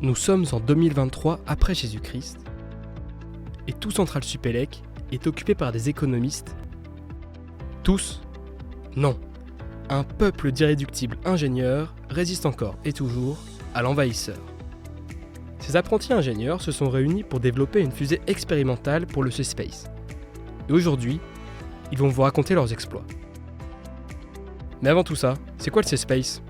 Nous sommes en 2023 après Jésus-Christ et tout Central Supélec est occupé par des économistes. Tous? Non. Un peuple d'irréductibles ingénieurs résiste encore et toujours à l'envahisseur. Ces apprentis ingénieurs se sont réunis pour développer une fusée expérimentale pour le C-Space. Et aujourd'hui, ils vont vous raconter leurs exploits. Mais avant tout ça, c'est quoi le C-Space ?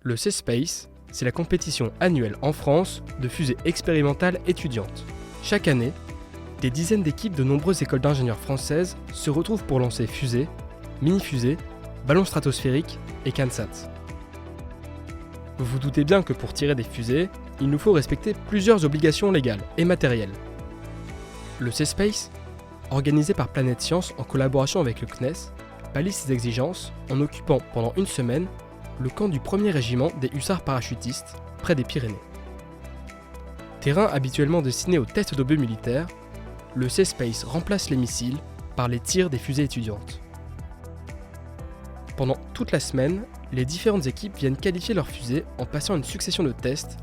Le C-Space, c'est la compétition annuelle en France de fusées expérimentales étudiantes. Chaque année, des dizaines d'équipes de nombreuses écoles d'ingénieurs françaises se retrouvent pour lancer fusées, mini-fusées, ballons stratosphériques et CANSAT. Vous vous doutez bien que pour tirer des fusées, il nous faut respecter plusieurs obligations légales et matérielles. Le C-Space, organisé par Planète Science en collaboration avec le CNES, pallie ces exigences en occupant pendant une semaine le camp du 1er régiment des hussards parachutistes, près des Pyrénées. Terrain habituellement destiné aux tests d'obus militaires, le C-Space remplace les missiles par les tirs des fusées étudiantes. Pendant toute la semaine, les différentes équipes viennent qualifier leurs fusées en passant une succession de tests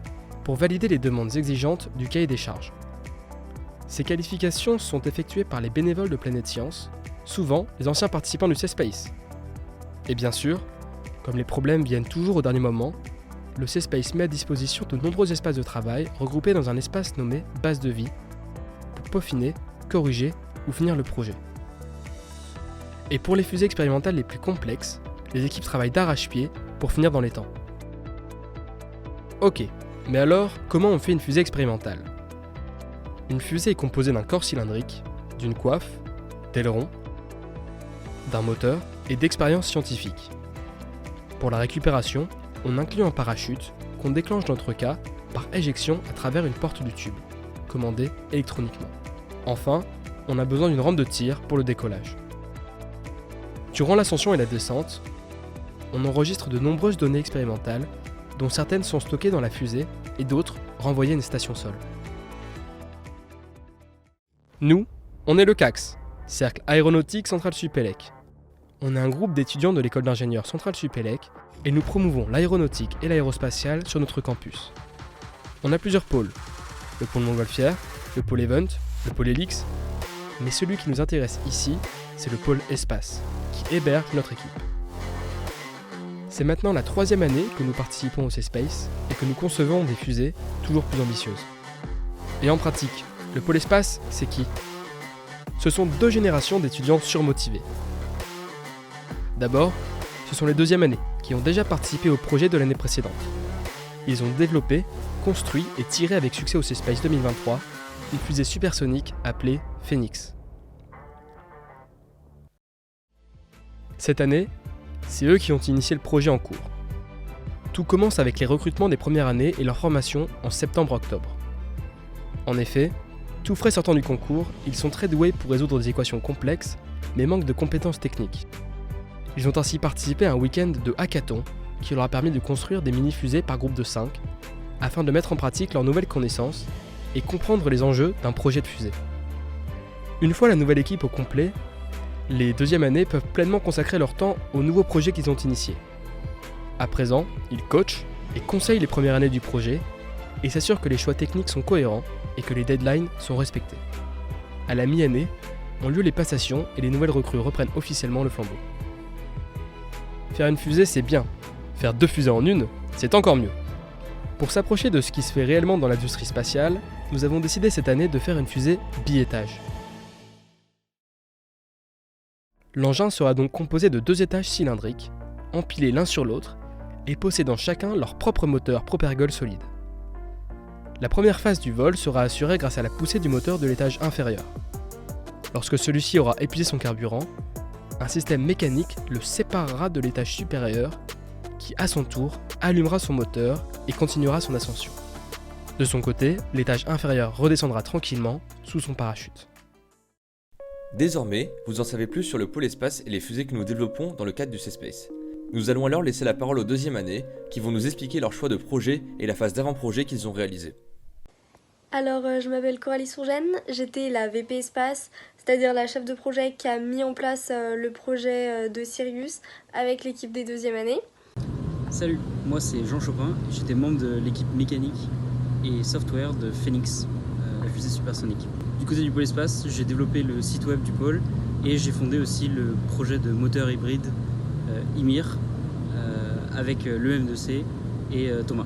pour valider les demandes exigeantes du cahier des charges. Ces qualifications sont effectuées par les bénévoles de Planète Science, souvent les anciens participants du C-Space. Et bien sûr, comme les problèmes viennent toujours au dernier moment, le C-Space met à disposition de nombreux espaces de travail regroupés dans un espace nommé base de vie pour peaufiner, corriger ou finir le projet. Et pour les fusées expérimentales les plus complexes, les équipes travaillent d'arrache-pied pour finir dans les temps. Ok, mais alors, comment on fait une fusée expérimentale ? Une fusée est composée d'un corps cylindrique, d'une coiffe, d'ailerons, d'un moteur et d'expériences scientifiques. Pour la récupération, on inclut un parachute qu'on déclenche dans notre cas par éjection à travers une porte du tube, commandée électroniquement. Enfin, on a besoin d'une rampe de tir pour le décollage. Durant l'ascension et la descente, on enregistre de nombreuses données expérimentales, dont certaines sont stockées dans la fusée et d'autres renvoyées à une station sol. Nous, on est le CAX, Cercle Aéronautique Central Supélec. On est un groupe d'étudiants de l'école d'ingénieurs Central Supélec et nous promouvons l'aéronautique et l'aérospatiale sur notre campus. On a plusieurs pôles, le pôle Montgolfière, le pôle Event, le pôle Helix, mais celui qui nous intéresse ici, c'est le pôle Espace, qui héberge notre équipe. C'est maintenant la 3e année que nous participons au C-Space et que nous concevons des fusées toujours plus ambitieuses. Et en pratique, le pôle Espace, c'est qui ? Ce sont 2 générations d'étudiants surmotivés. D'abord, ce sont les 2e années qui ont déjà participé au projet de l'année précédente. Ils ont développé, construit et tiré avec succès au C-Space 2023 une fusée supersonique appelée Phoenix. Cette année, c'est eux qui ont initié le projet en cours. Tout commence avec les recrutements des premières années et leur formation en septembre-octobre. En effet, tout frais sortant du concours, ils sont très doués pour résoudre des équations complexes, mais manquent de compétences techniques. Ils ont ainsi participé à un week-end de hackathon qui leur a permis de construire des mini-fusées par groupe de 5, afin de mettre en pratique leurs nouvelles connaissances et comprendre les enjeux d'un projet de fusée. Une fois la nouvelle équipe au complet, les 2e années peuvent pleinement consacrer leur temps aux nouveaux projets qu'ils ont initiés. À présent, ils coachent et conseillent les premières années du projet et s'assurent que les choix techniques sont cohérents et que les deadlines sont respectés. À la mi-année, ont lieu les passations et les nouvelles recrues reprennent officiellement le flambeau. Faire une fusée, c'est bien. Faire 2 fusées en une, c'est encore mieux. Pour s'approcher de ce qui se fait réellement dans l'industrie spatiale, nous avons décidé cette année de faire une fusée bi-étage. L'engin sera donc composé de 2 étages cylindriques, empilés l'un sur l'autre, et possédant chacun leur propre moteur propergol solide. La première phase du vol sera assurée grâce à la poussée du moteur de l'étage inférieur. Lorsque celui-ci aura épuisé son carburant, un système mécanique le séparera de l'étage supérieur, qui à son tour allumera son moteur et continuera son ascension. De son côté, l'étage inférieur redescendra tranquillement sous son parachute. Désormais, vous en savez plus sur le pôle espace et les fusées que nous développons dans le cadre du C-Space. Nous allons alors laisser la parole aux 2e années qui vont nous expliquer leur choix de projet et la phase d'avant-projet qu'ils ont réalisé. Alors, je m'appelle Coralie Sourgène, j'étais la VP Espace, c'est-à-dire la chef de projet qui a mis en place le projet de Sirius avec l'équipe des deuxièmes années. Salut, moi c'est Jean Chopin, j'étais membre de l'équipe mécanique et software de Phoenix, la fusée supersonique. Du côté du pôle espace, j'ai développé le site web du pôle et j'ai fondé aussi le projet de moteur hybride Ymir avec l'EM2C et Thomas.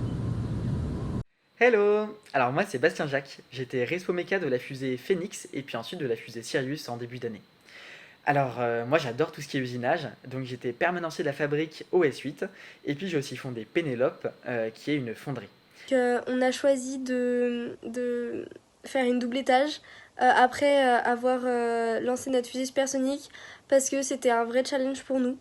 Hello! Alors moi c'est Bastien Jacques, j'étais Respo Méca de la fusée Phoenix et puis ensuite de la fusée Sirius en début d'année. Alors moi j'adore tout ce qui est usinage, donc j'étais permanencier de la fabrique OS8 et puis j'ai aussi fondé Pénélope qui est une fonderie. On a choisi de faire une double étage après avoir lancé notre fusée supersonique parce que c'était un vrai challenge pour nous.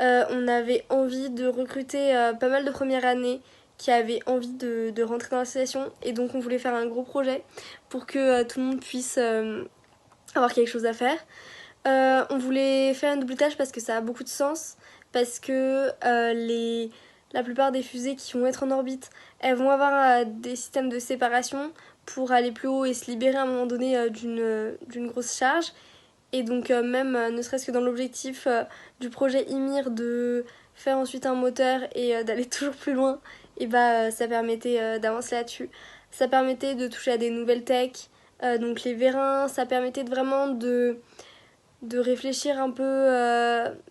On avait envie de recruter pas mal de premières années qui avaient envie de rentrer dans l'association et donc on voulait faire un gros projet pour que tout le monde puisse avoir quelque chose à faire. On voulait faire une double tâche parce que ça a beaucoup de sens, parce que la plupart des fusées qui vont être en orbite, elles vont avoir des systèmes de séparation pour aller plus haut et se libérer à un moment donné d'une grosse charge. Et donc même ne serait-ce que dans l'objectif du projet Ymir de faire ensuite un moteur et d'aller toujours plus loin, et ça permettait d'avancer là-dessus. Ça permettait de toucher à des nouvelles techs, donc les vérins, ça permettait vraiment de réfléchir un peu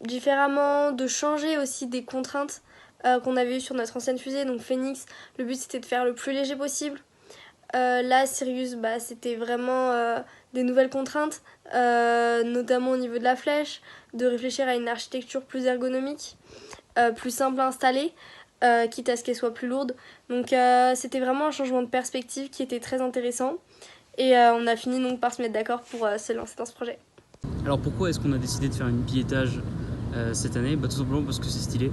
différemment, de changer aussi des contraintes qu'on avait eues sur notre ancienne fusée. Donc Phoenix, le but c'était de faire le plus léger possible. Là, Sirius, c'était vraiment des nouvelles contraintes, notamment au niveau de la flèche, de réfléchir à une architecture plus ergonomique, plus simple à installer, quitte à ce qu'elle soit plus lourde. Donc c'était vraiment un changement de perspective qui était très intéressant. Et on a fini donc par se mettre d'accord pour se lancer dans ce projet. Alors pourquoi est-ce qu'on a décidé de faire une piétage cette année? Tout simplement parce que c'est stylé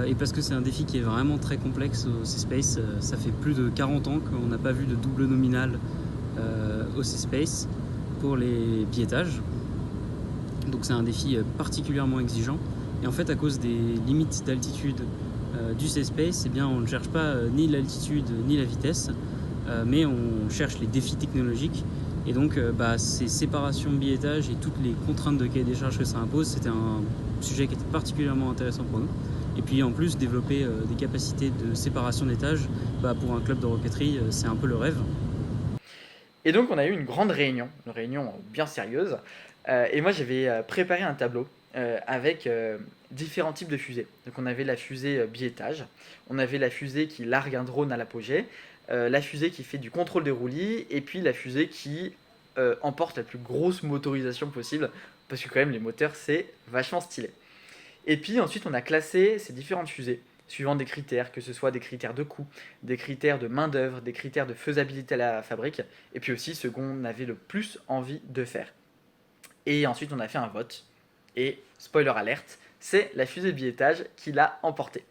et parce que c'est un défi qui est vraiment très complexe au C-Space. Ça fait plus de 40 ans qu'on n'a pas vu de double nominal au C-Space pour les piétages. Donc c'est un défi particulièrement exigeant. Et en fait, à cause des limites d'altitude du C-Space, on ne cherche pas ni l'altitude ni la vitesse, mais on cherche les défis technologiques. Et donc ces séparations de biétage et toutes les contraintes de cahier des charges que ça impose, c'était un sujet qui était particulièrement intéressant pour nous. Et puis en plus, développer des capacités de séparation d'étages, pour un club de roquetterie, c'est un peu le rêve. Et donc on a eu une grande réunion, une réunion bien sérieuse, et moi j'avais préparé un tableau avec différents types de fusées. Donc on avait la fusée biétage, on avait la fusée qui largue un drone à l'apogée, la fusée qui fait du contrôle des roulis, et puis la fusée qui emporte la plus grosse motorisation possible, parce que quand même les moteurs c'est vachement stylé. Et puis ensuite on a classé ces différentes fusées, suivant des critères, que ce soit des critères de coût, des critères de main d'œuvre, des critères de faisabilité à la fabrique, et puis aussi ce qu'on avait le plus envie de faire. Et ensuite on a fait un vote, et spoiler alerte, c'est la fusée biétage qui l'a emporté.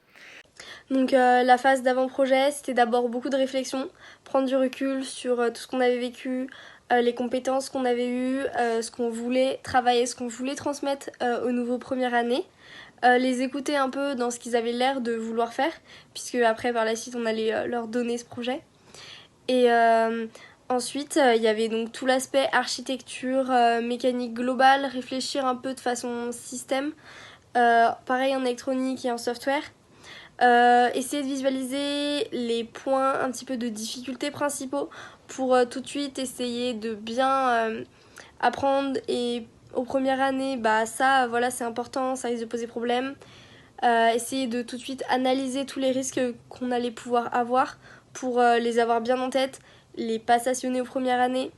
Donc la phase d'avant-projet, c'était d'abord beaucoup de réflexion, prendre du recul sur tout ce qu'on avait vécu, les compétences qu'on avait eues, ce qu'on voulait travailler, ce qu'on voulait transmettre aux nouveaux premières années, les écouter un peu dans ce qu'ils avaient l'air de vouloir faire, puisque après par la suite on allait leur donner ce projet. Et ensuite il y avait donc tout l'aspect architecture, mécanique globale, réfléchir un peu de façon système, pareil en électronique et en software. Essayer de visualiser les points un petit peu de difficulté principaux pour tout de suite essayer de bien apprendre, et aux premières années ça c'est important, ça risque de poser problème. Essayer de tout de suite analyser tous les risques qu'on allait pouvoir avoir pour les avoir bien en tête, les pas stationner aux premières années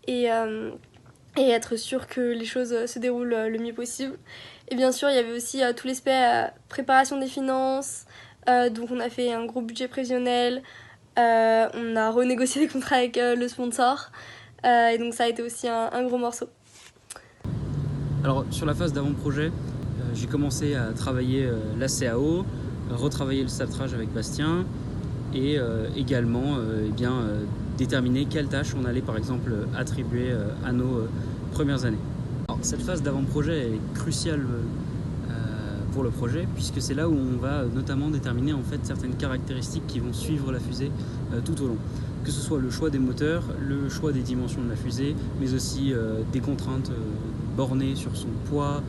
et être sûr que les choses se déroulent le mieux possible. Et bien sûr, il y avait aussi tout l'aspect préparation des finances, donc on a fait un gros budget prévisionnel, on a renégocié des contrats avec le sponsor, et donc ça a été aussi un gros morceau. Alors sur la phase d'avant-projet, j'ai commencé à travailler la CAO, retravailler le saltrage avec Bastien, et également déterminer quelles tâches on allait par exemple attribuer à nos premières années. Alors, cette phase d'avant-projet est cruciale pour le projet, puisque c'est là où on va notamment déterminer en fait certaines caractéristiques qui vont suivre la fusée tout au long. Que ce soit le choix des moteurs, le choix des dimensions de la fusée, mais aussi des contraintes bornées sur son poids,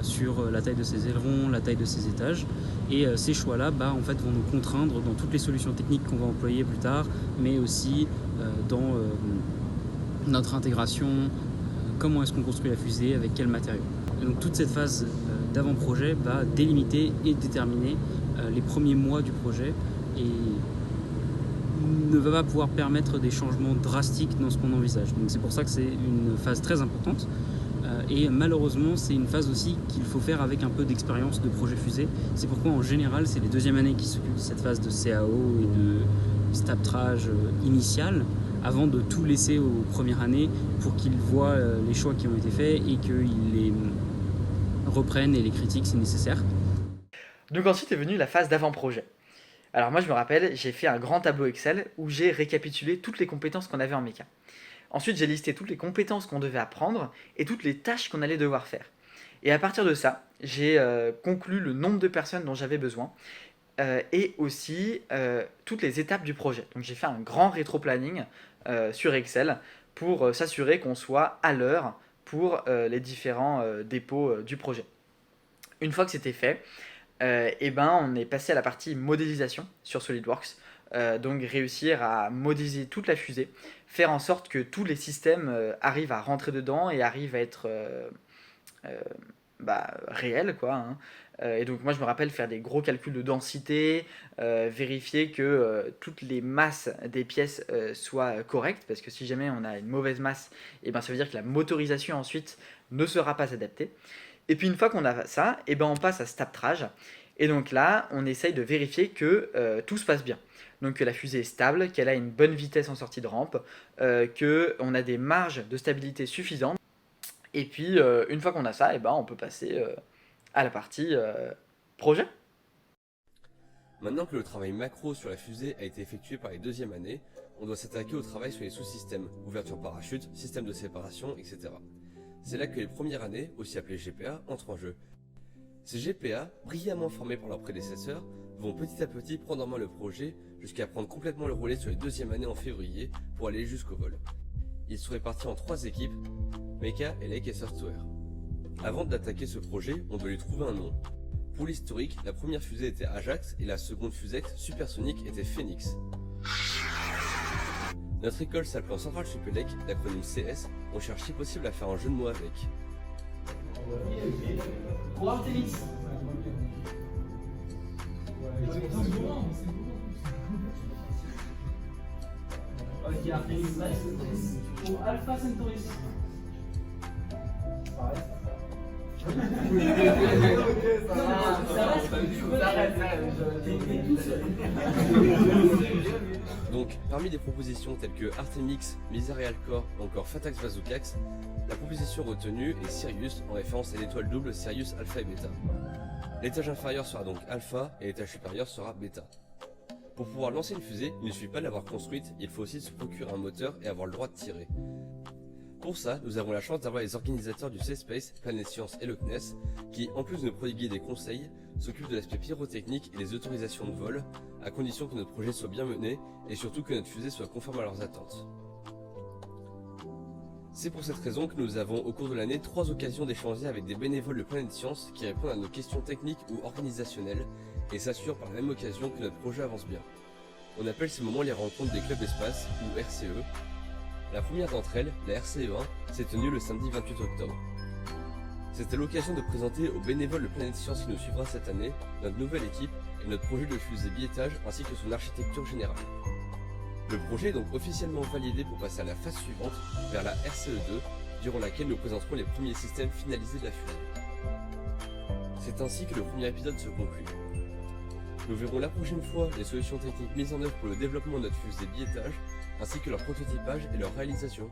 sur la taille de ses ailerons, la taille de ses étages. Et ces choix-là en fait, vont nous contraindre dans toutes les solutions techniques qu'on va employer plus tard, mais aussi dans notre intégration, comment est-ce qu'on construit la fusée, avec quels matériaux. Et donc toute cette phase d'avant-projet va délimiter et déterminer les premiers mois du projet et ne va pas pouvoir permettre des changements drastiques dans ce qu'on envisage. Donc c'est pour ça que c'est une phase très importante. Et malheureusement, c'est une phase aussi qu'il faut faire avec un peu d'expérience de projet fusée. C'est pourquoi en général, c'est les deuxièmes années qui s'occupent de cette phase de CAO et de staptrage initial, avant de tout laisser aux premières années pour qu'ils voient les choix qui ont été faits et qu'ils les reprennent et les critiquent si nécessaire. Donc ensuite est venue la phase d'avant-projet. Alors moi je me rappelle, j'ai fait un grand tableau Excel où j'ai récapitulé toutes les compétences qu'on avait en méca. Ensuite j'ai listé toutes les compétences qu'on devait apprendre et toutes les tâches qu'on allait devoir faire. Et à partir de ça, j'ai conclu le nombre de personnes dont j'avais besoin et aussi toutes les étapes du projet. Donc j'ai fait un grand rétro-planning sur Excel pour s'assurer qu'on soit à l'heure pour les différents dépôts du projet. Une fois que c'était fait, on est passé à la partie modélisation sur SolidWorks. Donc réussir à modéliser toute la fusée, faire en sorte que tous les systèmes arrivent à rentrer dedans et arrivent à être réels, quoi, hein. Et donc moi je me rappelle faire des gros calculs de densité, vérifier que toutes les masses des pièces soient correctes, parce que si jamais on a une mauvaise masse, ça veut dire que la motorisation ensuite ne sera pas adaptée. Et puis une fois qu'on a ça, on passe à staptrage. Et donc là, on essaye de vérifier que tout se passe bien. Donc que la fusée est stable, qu'elle a une bonne vitesse en sortie de rampe, qu'on a des marges de stabilité suffisantes. Et puis une fois qu'on a ça, on peut passer à la partie projet. Maintenant que le travail macro sur la fusée a été effectué par les deuxièmes années, on doit s'attaquer au travail sur les sous-systèmes, ouverture parachute, système de séparation, etc. C'est là que les premières années, aussi appelées GPA, entrent en jeu. Ces GPA, brillamment formés par leurs prédécesseurs, vont petit à petit prendre en main le projet jusqu'à prendre complètement le relais sur les deuxièmes années en février pour aller jusqu'au vol. Ils sont répartis en 3 équipes, Mecha, Elec et Software. Avant d'attaquer ce projet, on doit lui trouver un nom. Pour l'historique, la première fusée était Ajax et la seconde fusée supersonique était Phoenix. Notre école s'appelant Central Supélec, l'acronyme CS, on cherche si possible à faire un jeu de mots avec. Pour Artemis. Ok, Artemis nice. Pour Alpha Centaurus. Pareil. Donc, parmi les propositions telles que Artemix, Miserial Core ou encore Fatax Bazookax, la proposition retenue est Sirius en référence à l'étoile double Sirius Alpha et Beta. L'étage inférieur sera donc Alpha et l'étage supérieur sera Beta. Pour pouvoir lancer une fusée, il ne suffit pas de l'avoir construite, il faut aussi se procurer un moteur et avoir le droit de tirer. Pour ça, nous avons la chance d'avoir les organisateurs du C-Space, Planet Science et le CNES, qui, en plus de nous prodiguer des conseils, s'occupent de l'aspect pyrotechnique et des autorisations de vol, à condition que notre projet soit bien mené et surtout que notre fusée soit conforme à leurs attentes. C'est pour cette raison que nous avons au cours de l'année 3 occasions d'échanger avec des bénévoles de Planet Science qui répondent à nos questions techniques ou organisationnelles et s'assurent par la même occasion que notre projet avance bien. On appelle ces moments les rencontres des clubs d'espace ou RCE. La première d'entre elles, la RCE1, s'est tenue le samedi 28 octobre. C'était l'occasion de présenter aux bénévoles de Planet Science qui nous suivra cette année notre nouvelle équipe et notre projet de fusée biétage ainsi que son architecture générale. Le projet est donc officiellement validé pour passer à la phase suivante, vers la RCE2, durant laquelle nous présenterons les premiers systèmes finalisés de la fusée. C'est ainsi que le premier épisode se conclut. Nous verrons la prochaine fois les solutions techniques mises en œuvre pour le développement de notre fusée biétage, ainsi que leur prototypage et leur réalisation.